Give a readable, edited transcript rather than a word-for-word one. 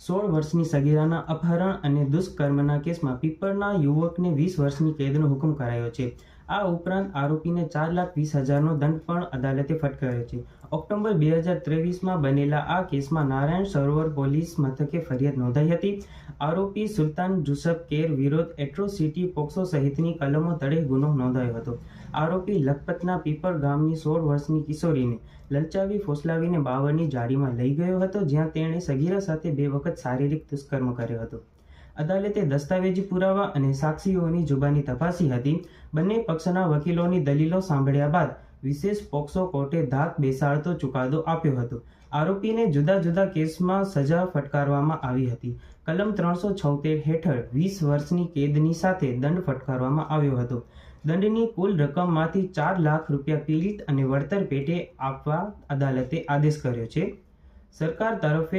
16 વર્ષની સગીરાના અપહરણ અને દુષ્કર્મના કેસમાં પીપળના યુવકને 20 વર્ષની કેદનો હુકમ કરાયો છે. આ ઉપરાંત આરોપીને 4,20,000નો દંડ પણ અદાલતે ફટકાર્યો છે. ઓક્ટોબર 2023માં બનેલા આ કેસમાં નારાયણ સરોવર પોલીસ મથકે ફરિયાદ નોંધાઈ હતી. આરોપી સુલતાન જુસફ કેર વિરુદ્ધ એટ્રોસિટી પોક્સો સહિતની કલમો તળે ગુનો નોંધાયો હતો. આરોપી લખપતના પીપળ ગામની 16 વર્ષની કિશોરીને લલચાવી ફોસલાવીને બાવળની જાળીમાં લઈ ગયો હતો, જ્યાં તેણે સગીરા સાથે 2 વખત શારીરિક દુષ્કર્મ કર્યો હતો. અદાલતે દસ્તાવેજી પુરાવા અને સાક્ષીઓની જુબાની તપાસી હતી. બંને પક્ષના વકીલોની દલીલો સાંભળ્યા બાદ વિશેષ પોક્સો કોર્ટે ધાક બેસાડતો ચુકાદો આપ્યો હતો. આરોપીને જુદા જુદા કેસમાં સજા ફટકારવામાં આવી હતી. કલમ 376 હેઠળ 20 વર્ષની કેદની સાથે દંડ ફટકારવામાં આવ્યો હતો. દંડની કુલ રકમમાંથી 4 લાખ રૂપિયા પીડિત અને વળતર પેટે આપવા અદાલતે આદેશ કર્યો છે. સરકાર તરફે